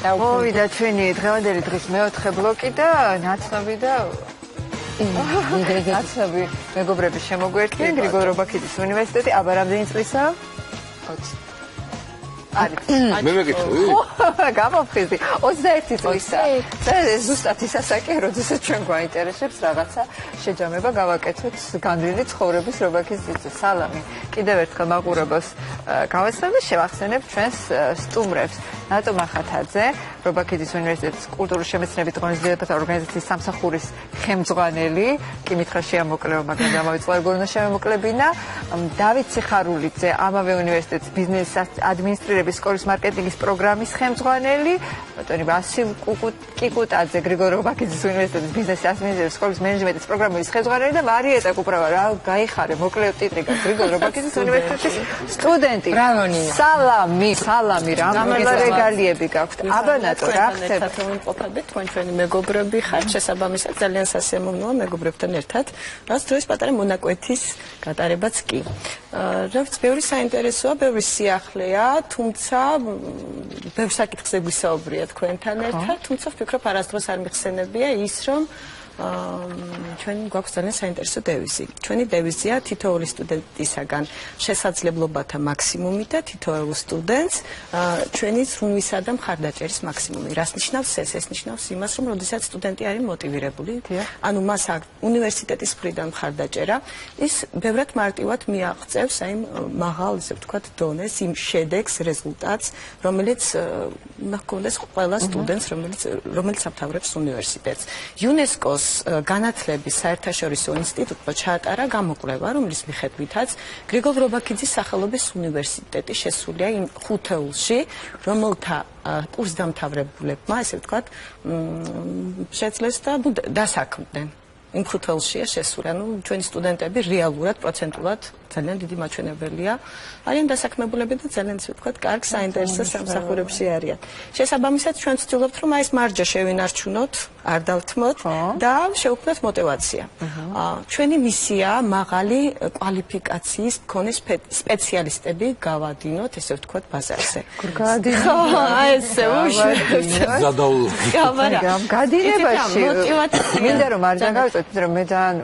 მოვიდა ჩვენი დღევანდელი დღის მეოთხე ბლოკი და ნაცნობი და ნაცნობი მეგობრების შემოგვერთდნენ გრიგოლ რობაქიძის უნივერსიტეტი. აბა რამდენი წლისაა? 20. მე მეკითხები? გამოფხიზდი 21 წლისა. და ზუსტად ის ასაკია, როდესაც ჩვენ გვაინტერესებს რაღაცა შეჯამება გავაკეთოთ განდრილი ცხოვრების რობაქის ძიძე. სალამი. კიდევ ერთხელ მაყურებელს გავესწრებ და შევახსენებ ჩვენს სტუმრებს. ნატო მახათაძე, რობაქიძის უნივერსიტეტის კულტურული შემეცნებითი ღონისძიებათა ორგანიზაციის სამსახურის ხელმძღვანელი, კი მითხრა შეამოკლეო, მაგრამ გამავიწყო როგორ უნდა შემოუკლებინა. დავით ციხარულიძე, ამავე უნივერსიტეტის ბიზნეს ადმინისტრირების სკოლის მარკეტინგის პროგრამის ხელმძღვანელი, ბატონი ვასილ კიკუტაძე, გრიგოლ რობაქიძის უნივერსიტეტის ბიზნეს ადმინისტრირების სკოლის მენეჯმენტის პროგრამის ხელმძღვანელი და მარიეტა კუპრავა, რა გაიხარე, მოკლეო ტიტრი გაქვს, გრიგოლ რობაქიძის უნივერსიტეტის სტუდენტი. სალამი, რა რეგალიები გაქვთ. აბა ნატო, რა ხდება? მყოფადეთ, ჩვენი მეგობრები ხართ, შესაბამისად ძალიან სასიამოვნოა მეგობრებთან ერთად, რაც დროს პატარა მონაკვეთის გატარებაც კი. რაც ბევრი საინტერესოა, ბევრი სიახლეა, თუმცა ბევრ საკითხზე გვისაუბრია თქვენთან ერთად, თუმცა ვფიქრობ არასდროს არ მიხსენებია ის, რომ ჩვენ გვაქვს ძალიან საინტერესო დევიზი. ჩვენი დევიზია თითოეული სტუდენტისაგან შესაძლებლობათა მაქსიმუმი და თითოეულ სტუდენტს ჩვენი ზრუნვისა და მხარდაჭერის მაქსიმუმი. რას ნიშნავს ეს? ეს ნიშნავს იმას, რომ როდესაც სტუდენტი არის მოტივირებული, ანუ მას უნივერსიტეტის მხრიდან მხარდაჭერა, ის ბევრად მარტივად მიაღწევს აი მაღალ, ესე ვთქვათ, დონეს, იმ შედეგს, რეზულტატს, რომელიც უნდა ჰქონდეს ყველა სტუდენტს, რომელიც ამთავრებს უნივერსიტეტს. UNESCO-ს განათლების საერთაშორისო ინსტიტუტმა ჩაატარა გამოკვლევა, რომლის მიხედვითაც გრიგოლ რობაქიძის სახელობის უნივერსიტეტი შესულია იმ ხუთეულში, რომელთა კურსდამთავრებულებმა, ესე ვთქვათ, შეძლეს და დასაქმდნენ. იმ ხუთეულშია შესული, ანუ ჩვენი სტუდენტები რეალურად პროცენტულად ძალიან დიდი მაჩვენებელია. არიან დასაქმებულები და ძალიან ისე ვთქვათ, კარგ საინტერესო სამსახურებში არიან. შესაბამისად, ჩვენ ვცდილობთ, რომ აი ეს მარჯა შევინარჩუნოთ, არ დავთმოთ და შევქმნათ мотиваცია. ჩვენი მისია მაღალი კვალიფიკაციის მქონე სპეციალისტები გავადინოთ, ესე ვთქვათ, ბაზარზე. აი ესე უშუალოდ. გადინებაში. მინდა რომ არ დაგავიწყოთ, რომ მე ძალიან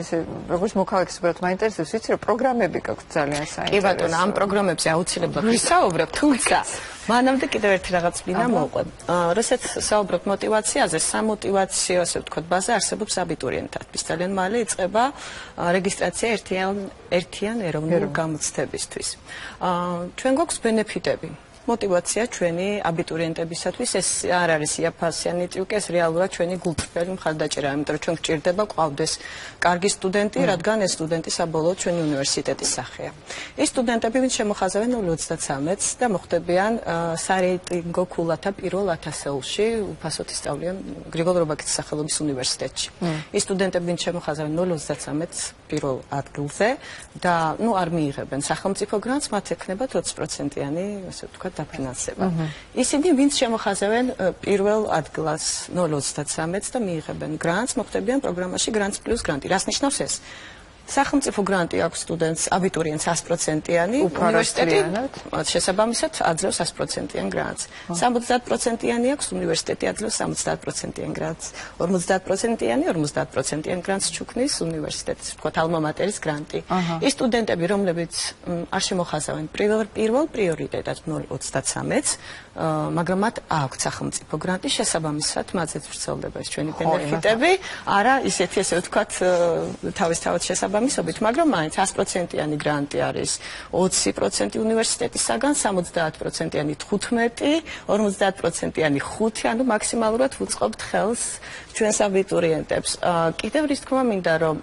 ესე როგორც მოქალაქის უბრალოდ მაინტერესებს, ვიცი რომ პროგრამები გაქვთ ძალიან საინტერესო. კი ბატონო, ამ პროგრამებზე აუცილებლად ვისაუბრებ, თუმცა მანამდე კიდევ ერთი რაღაც მინდა მოვყვე. როდესაც საუბრობ мотиваციაზე, სამოტივაციო, ასე ვთქვათ, ბაზა არსებობს აბიტურიენტთათვის. ძალიან მალე იწყება რეგისტრაცია ერთიან ეროვნულ გამოცდებისთვის. ჩვენ გვაქვს ბენეფიტები. мотиваცია ჩვენი აბიტურიენტებისათვის ეს არ არის იაფასიანი ტრიუკი, ეს რეალურად ჩვენი გულწრფელი მხარდაჭერაა, იმიტომ რომ ჩვენ გვჭირდება ყავდეს კარგი სტუდენტი, რადგან ეს სტუდენტი საბოლოოდ ჩვენი უნივერსიტეტის სახეა. ეს სტუდენტები, ვინც შემოხაზავენ 0-33-ს და მოხვდებიან სარეიტინგო ქულათა პირველ 1000-ში, უფასოდ ისწავლიან გრიგოლ რობაქიძის სახელობის უნივერსიტეტში. ეს სტუდენტები, ვინც შემოხაზავენ 0-33-ს პირველ ადგილზე და არ მიიღებენ სახელმწიფო გრანტს, მათ ექნება 20%-იანი, ასე ვთქვათ, დაფინანსება. ისინი, ვინც შემოხაზავენ პირველ ადგილას 0-33-ს და მიიღებენ გრანტს, მოხვდებიან პროგრამაში გრანტს პლუს გრანტი. რას ნიშნავს ეს? სახელმწიფო გრანტი აქვს სტუდენტს, აბიტურიენტს 100%-იანი, უნივერსიტეტი შესაბამისად აძლევს 100%-იან გრანტს. 70%-იანი აქვს უნივერსიტეტი, აძლევს 70%-იან გრანტს. 50%-იანი 50%-იან გრანტს ჩუქნის უნივერსიტეტის, ვთქვათ, ალმა მატერის გრანტი. ის სტუდენტები, რომლებიც არ შემოხაზავენ პირველ პრიორიტეტად 0-33-ს, მაგრამ მათ აქვს სახელმწიფო გრანტი, შესაბამისად მათზეც ვრცელდება ეს ჩვენი ბენეფიტები, არა ისეთი, ესე ვთქვათ, თავისთავად შესაბამისობით, მაგრამ მაინც 100%-იანი გრანტი არის 20% უნივერსიტეტისაგან, 70%-იანი 15, 50%-იანი 5, ანუ მაქსიმალურად ვუწყობთ ხელს ჩვენს აბიტურიენტებს. კიდევ რის თქმა მინდა, რომ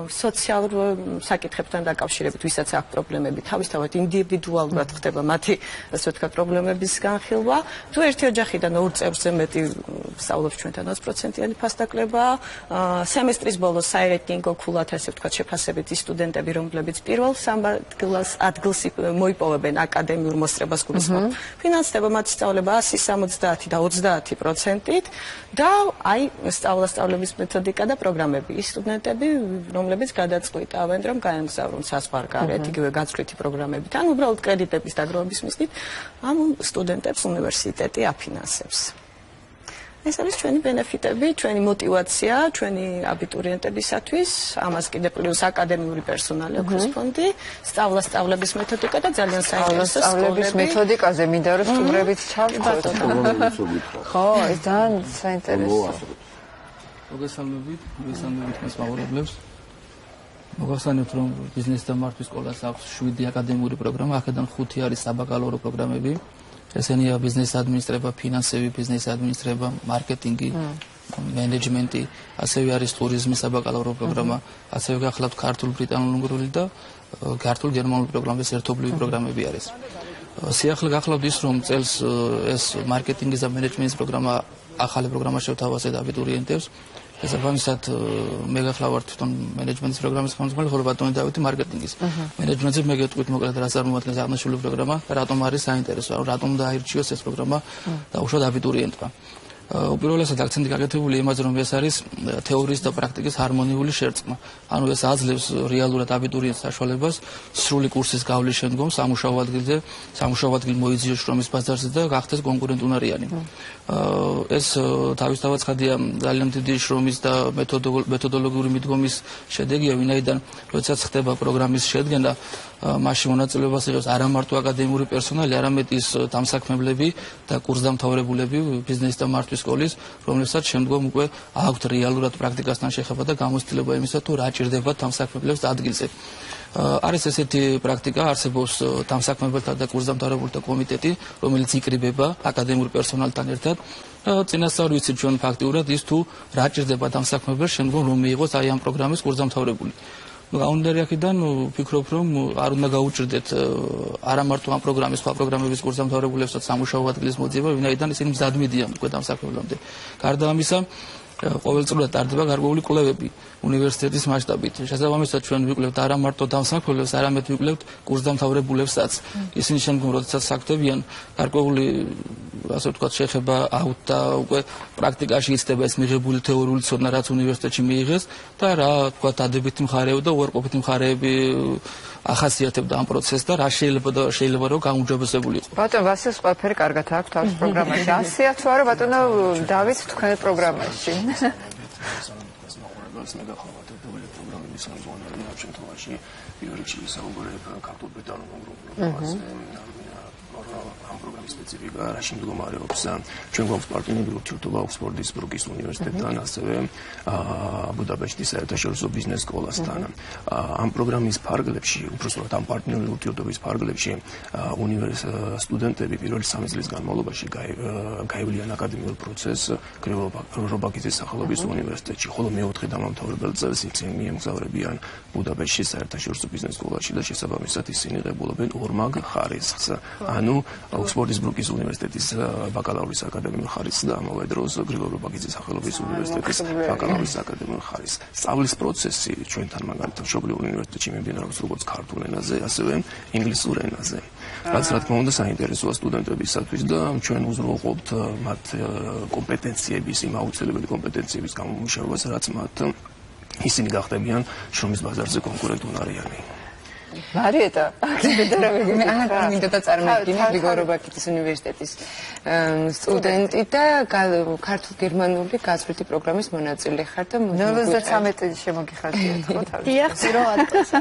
სოციალურ საკითხებთან დაკავშირებით, ვისაც აქვს პრობლემები, თავისთავად ინდივიდუალურად ხდება მათი, ასე ვთქვათ, პრობლემების განხილვა. თუ ერთი ოჯახიდან 2 წევრზე მეტი სწავლობს ჩვენთან 20%-იანი ფასდაკლება, სემესტრის ბოლოს საირეიტინგო ქულათა, ასე ვთქვათ, შეფასებით ის სტუდენტები, რომლებიც პირველ ადგილს მოიპოვებენ აკადემიურ მოსწრებას გულისხმობ. ფინანსდება მათ სწავლება 170 და 30%-ით და აი სწავლების მეთოდიკა და პროგრამები. ის სტუდენტები, რომლებიც გადაწყვიტავენ, რომ გაემგზავრონ საზღვარგარეთ, იგივე გაწვრთნილი პროგრამებით, ან უბრალოდ კრედიტების დაგროვების მიზნით, ამ სტუდენტებს უნივერსიტეტი აფინანსებს. ეს არის ჩვენი ბენეფიტები, ჩვენი мотиваცია, ჩვენი აბიტურიენტებისათვის, ამას კიდე პლუს აკადემიური პერსონალი აქვს ფონდი, სწავლების მეთოდიკა და ძალიან საინტერესო სწავლების მეთოდიკაზე მინდა რომ სტუმრებიც ჩავწოთ. ხო, ეს ძალიან საინტერესო. მოგესალმებით მას მაყურებლებს. მოგახსენებთ რომ ბიზნეს და მართვის სკოლას აქვს 7 აკადემიური პროგრამა, აქედან 5 არის საბაკალავრო პროგრამები. ესენია ბიზნეს ადმინისტრება, ფინანსები, ბიზნეს ადმინისტრება, მარკეტინგი, მენეჯმენტი, ასევე არის ტურიზმის საბაკალავრო პროგრამა, ასევე გახლავთ ქართულ, ბრიტანულ-უნგრული და ქართულ გერმანული პროგრამების ერთობლივი პროგრამები არის. სიახლე გახლავთ ის რომ წელს ეს მარკეტინგის და მენეჯმენტის პროგრამა ახალი პროგრამა შევთავაზეთ აბიტურიენტებს. შესაბამისად მე გახლავართ თვითონ მენეჯმენტის პროგრამის ხელმძღვანელი, ხოლო ბატონი დავითი მარკეტინგის. მენეჯმენტზე მე გეტყვით მოკლედ რა წარმოადგენს აღნიშნული პროგრამა, რატომ არის საინტერესო, რატომ დააირჩიოს ეს პროგრამა დაუშვათ აბიტურიენტმა. უპირველესად აქცენტი გაკეთებული იმაზე, რომ ეს არის თეორიის და პრაქტიკის ჰარმონიული შერწყმა. ანუ ეს აძლევს რეალურად აბიტურიენტს საშუალებას სრული კურსის გავლის შემდგომ სამუშაო ადგილ მოიძიოს შრომის ბაზარზე და გახდეს კონკურენტუნარიანი. ეს თავისთავად ხადია ძალიან დიდი შრომის და მეთოდოლოგიური მიდგომის შედეგია, ვინაიდან როდესაც ხდება პროგრამის შედგენა, მასში მონაწილეობას იღებს არა მარტო აკადემიური პერსონალი, არამედ ის დამსაქმებლები და კურსდამთავრებულები ბიზნეს და მართვის სკოლის, რომლებსაც შემდგომ უკვე აქვთ რეალურად პრაქტიკასთან შეხება და გამოცდილება იმისა, თუ რა ჭირდებათ დამსაქმებლებს ადგილზე. არის ესეთი პრაქტიკა, არსებობს დამსაქმებელთა და კურსდამთავრებულთა კომიტეტი, რომელიც იკრიბება აკადემიურ პერსონალთან ერთად. წინასწარ ვიცით ჩვენ ფაქტიურად ის თუ რა ჭირდება დამსაქმებელს შემდგომ რომ მიიღოს აი ამ პროგრამის კურსდამთავრებული. გაუნდარი აქედან ვფიქრობ რომ არ უნდა გაუჭირდეთ არა მარტო ამ პროგრამის, სხვა პროგრამების კურსდამთავრებულებსაც სამუშაო ადგილის მოძიება, ვინაიდან ისინი მზად მიდიან უკვე დამსაქმებლამდე. გარდა ამისა, ყოველწლიურად ტარდება გარკვეული კვლევები უნივერსიტეტის მასშტაბით. შესაბამისად ჩვენ ვიკვლევთ არა მარტო დამსაქმებლებს, არამედ ვიკვლევთ კურსდამთავრებულებსაც. ისინი შემდგომ როდესაც საქმდებიან, გარკვეული ასე ვთქვათ შეხება აქვთ და უკვე პრაქტიკაში იცდება ეს მიღებული თეორიული ცოდნა, რაც უნივერსიტეტში მიიღეს და რა ვთქვათ დადებითი მხარეები და უარყოფითი მხარეები ახასიათებდა ამ პროცესს და რა შეიძლება რომ გაუმჯობესებული იყო. ბატონ ვასილს ყველაფერი კარგად აქვს თავის პროგრამაში. 100-ია თუ არა ბატონო დავით თქვენ პროგრამაში. მე გახლავართ ერთობლივი პროგრამების ხელმძღვანელი, ამ შემთხვევაში პირველ რიგში ვისაუბრებ ქართულ ბრიტანულ პროგრამაზე. ამ პროგრამის სპეციფიკა რაში მდგომარეობს? ჩვენ გვაქვს პარტნიორები ურთიერთობა ოქსფორდის ბრუკის უნივერსიტეტთან, ასევე ბუდაპეშტის საერთაშორისო ბიზნეს სკოლასთან. ამ პროგრამის ფარგლებში, უბრალოდ ამ პარტნიორული ურთიერთობის ფარგლებში სტუდენტები პირველი 3 წლის განმავლობაში გაივლიან აკადემიურ პროცესს გრიგოლ-ბაკიძის სახელობის უნივერსიტეტში, ხოლო მეოთხე დამამთავრებელ წელს ისინი მიემგზავრებიან ბუდაპეშტის საერთაშორისო ბიზნეს სკოლაში და შესაბამისად ისინი ღებულობენ ორმაგ ხარისხს. ანუ ოქსფორდის ბრუკის უნივერსიტეტის ბაკალავრის აკადემიურ ხარისხს და ამავე დროს გრიგოლ-ბაკიძის სახელობის უნივერსიტეტის ბაკალავრის აკადემიურ ხარისხს. სწავლის პროცესი ჩვენთან მაგალითად მშობლიურ უნივერსიტეტში მიმდინარეობს როგორც ქართულ ენაზე, ასევე ინგლისურ ენაზე. რაც რა თქმა უნდა საინტერესოა სტუდენტებისათვის და ჩვენ უზრუნველყოფთ მათ კომპეტენციების, იმ აუცილებელი კომპეტენციების გამომუშავებას, რაც მათ ისინი გახდებიან შრომის ბაზარზე კონკურენტუნარიანი. მარიეტა, მე მინდა წარმოვიდგინე გრიგოლ-ბაკიძის უნივერსიტეტის სტუდენტი და ქართულ-გერმანული გაზრითი პროგრამის მონაწილე ხარ და 93 შემოგიხარდიათ ხო თავის? დიახ, 0 წელს.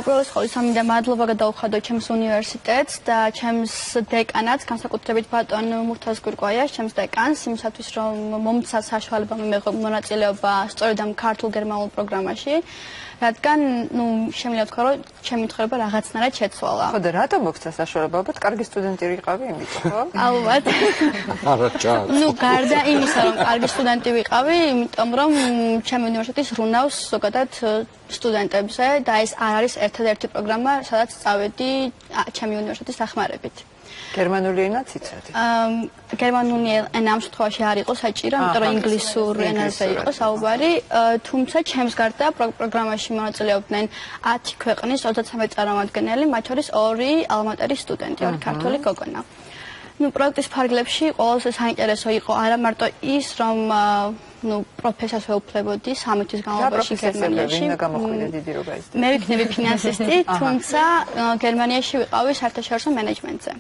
უბრალოდ ხოლმე სამინდა მადლობა გადავხადო ჩემს უნივერსიტეტს და ჩემს დეკანატს, განსაკუთრებით ბატონ მურთაზ გურკვაიას, ჩემს დეკანს, იმისათვის რომ მომცა საშუალება მიმეღო მონაწილეობა სწორედ ამ ქართულ-გერმანულ პროგრამაში. რადგან, შემიძლია ვთქვა, რომ ჩემი ცხოვრება რაღაცნაირად შეცვალა. ხო და რატომ მოგცა საშუალება? ალბათ კარგი სტუდენტი ვიყავი, იმიტომ, ხო? ალბათ. არა, ჭარ. გარდა იმისა, რომ კარგი სტუდენტი ვიყავი, იმიტომ რომ ჩემი უნივერსიტეტი ზრუნავს ზოგადად სტუდენტებზე და ეს არ არის ერთადერთი პროგრამა, სადაც წავედი ჩემი უნივერსიტეტის დახმარებით. გერმანული ენაც იცოდი. გერმანული ენა ამ შემთხვევაში არ იყო საჭირო, იმიტომ რომ ინგლისურ ენაზე იყო საუბარი, თუმცა ჩემს გარდა პროგრამაში მონაწილეობდნენ 10 ქვეყნის 33 წარმომადგენელი, მათ შორის 2 ალმა-მატერის სტუდენტი, 2 ქართველი გოგონა. პროექტის ფარგლებში ყველაზე საინტერესო იყო არა მარტო ის, რომ პროფესიას ვეუფლებოდი 3 თვის განმავლობაში გერმანიაში. მე ვიქნები ფინანსისტი, თუმცა გერმანიაში ვიყავი საერთაშორისო მენეჯმენტზე.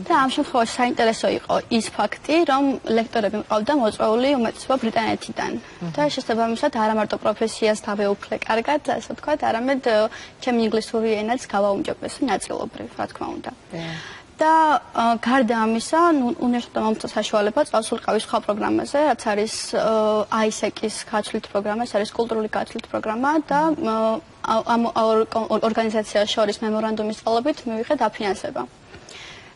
და ამ შემთხვევაში საინტერესო იყო ის ფაქტი, რომ ლექტორები მყავდა მოწვეული უმეტესობა ბრიტანეთიდან. და შესაბამისად არა მარტო პროფესიას დავეუფლე კარგად, ასე ვთქვათ, არამედ ჩემი ინგლისური ენაც გავაუმჯობესე ნაწილობრივ, რა თქმა უნდა. და გარდა ამისა, უნივერსიტეტმა მომწონდა საშუალება წავსულიყავი სხვა პროგრამაზე, რაც არის ISEC-ის გაცვლით პროგრამა, ეს არის კულტურული გაცვლით პროგრამა და ამ ორგანიზაციას შორის მემორანდუმის წყალობით მივიღე დაფინანსება.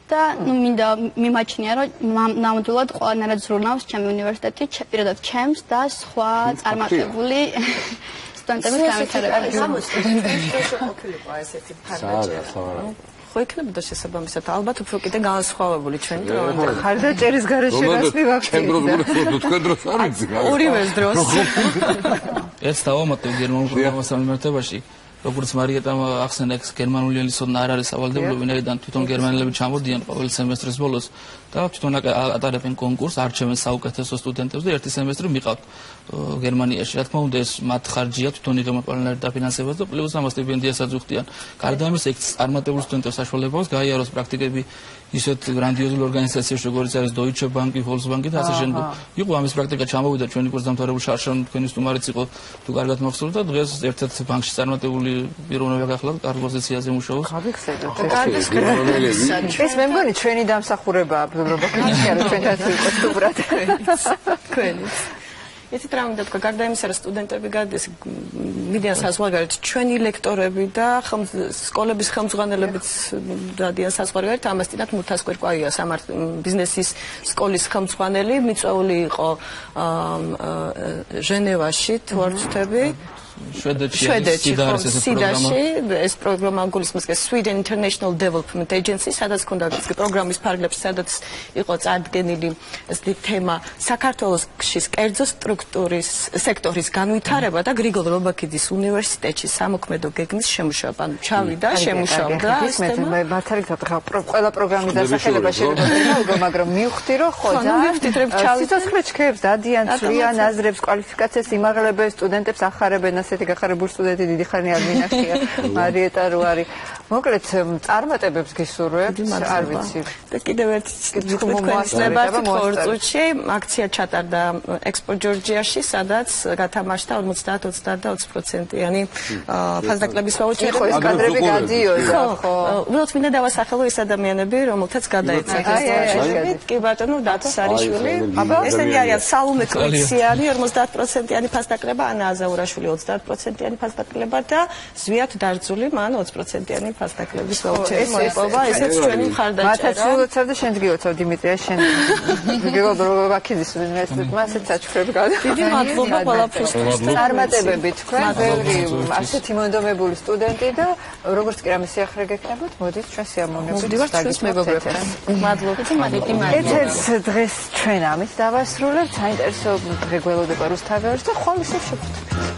და მინდა მიმაჩნია, რომ ნამდვილად ყველანაირად ზრუნავს ჩემი უნივერსიტეტი, პირადად ჩემს და სხვა წარმატებული სტუდენტების განვითარებას. ხო იქნებოდა შესაბამისად ალბათ უფრო კიდე განსხვავებული ჩვენი დროა. ხარდაჭერის გარეშე რასმი ვახტი. ჩემ დროს გულისხმობ თქვენ დროს არ ვიცი. ორივეს დროს. ეს დავამატებ გერმანულ პროგრამასთან მიმართებაში. როგორც მარიეტამ ახსენა, გერმანული ენის ოდნა არ არის სავალდებულო, ვინაიდან თვითონ გერმანელები ჩამოდიან ყოველ სემესტრის ბოლოს და თვითონ ატარებენ კონკურსს, არჩევენ საუკეთესო სტუდენტებს და ერთი სემესტრი მიყავთ გერმანიაში. რა თქმა უნდა, ეს მათ ხარჯია, თვითონ იღებენ ყველანაირ დაფინანსებას და პლუს ამას სტიპენდიასაც უხდიან. გარდა ამისა, იქ წარმატებულ სტუდენტებს საშუალება აქვს გაიაროს პრაქტიკები ისეთ გრანდიოზულ ორგანიზაციაში, როგორც არის Deutsche Bank, Volksbank და ასე შემდეგ. იყო ამის პრაქტიკა ჩამოვიდა ჩვენი კურსდამთავრებული შარშან, თქვენი სტუმარიც იყო, თუ კარგად მახსოვს და დღეს ერთ-ერთ ბანკში წარმატებული პიროვნება გახლავთ, კარგ პოზიციაზე მუშაობს. ეს მე მგონი ჩვენი დამსახურებაა, რომ ჩვენთან იყოს უბრალოდ. თქვენიც. იცით რა მინდა თქვა, გარდა იმისა, რომ სტუდენტები გადის მიდიან საზღვარგარეთ, ჩვენი ლექტორები და სკოლების ხელმძღვანელებიც დადიან საზღვარგარეთ, ამასთანავ მურთაზ კვირკვაია ბიზნესის სკოლის ხელმძღვანელი, მიწვეული იყო ჟენევაში, თუ არ ვცდები. შვედეთში ეს პროგრამა გულისხმობს Sweden International Development Agency, სადაც ქონდა პროგრამის ფარგლებში, სადაც იყო წარდგენილი ეს თემა საქართველოსში კერძო სტრუქტურის სექტორის განვითარება და გრიგოლ რობაქიძის უნივერსიტეტში სამოქმედო გეგმის შემუშავება. ანუ ჩავიდა, შემუშავდა ეს თემა. მე მართალიც ყველა პროგრამის დასახელება შეიძლება, მაგრამ მივხვდი, რომ ხო და სიცოცხლე ჩქეებს, დადიან, ცვლიან აზრებს, კვალიფიკაციას იმაღლებენ, სტუდენტებს ახარებენ, ასეთი გახარებული სტუდენტი დიდი ხანი არ მინახია. მარიეტა რო არის. მოკლედ წარმატებებს გისურვებთ, არ ვიცი. და კიდევ ერთი მომასწრებად 2 წუთში აქცია ჩატარდა Expo Georgia-ში, სადაც გათამაშდა 50-30 და 20%-იანი ფასდაკლების ვაუჩერი. ხო, ეს კადრები გადიოდა, ხო. უბრალოდ მინდა დავასახელო ეს ადამიანები, რომელთაც გადაეცათ ეს ვაუჩერი. კი ბატონო, დათო სარიშვილი. ესენი არიან სალომე კრიციანი 50%-იანი ფასდაკლება, ანა აზაურაშვილი 30%-იანი ფასდაკლება და ზვიად დარწული მან 20%-იანი ფასდაკლების ვაუჩერი მოიპოვა. ესეც ჩვენი მხარდაჭერა. მათაც ვილოცავ და შენც გილოცავ დიმიტრია, შენ გიგო რობაქიძის უნივერსიტეტმა ასეთ საჩუქრები გადა. დიდი მადლობა ყველაფრისთვის. წარმატებები თქვენ, ბევრი ასეთი მონდომებული სტუდენტი და როგორც კი რამე სიახლე გეკნებოდ, მოდით ჩვენ სიამოვნებით დაგიწყებთ. მადლობა. ეთერს დღეს ჩვენ ამით დავასრულებთ. საინტერესო დღე გველოდება რუსთაველს და ხვალ ისევ შევხვდებით.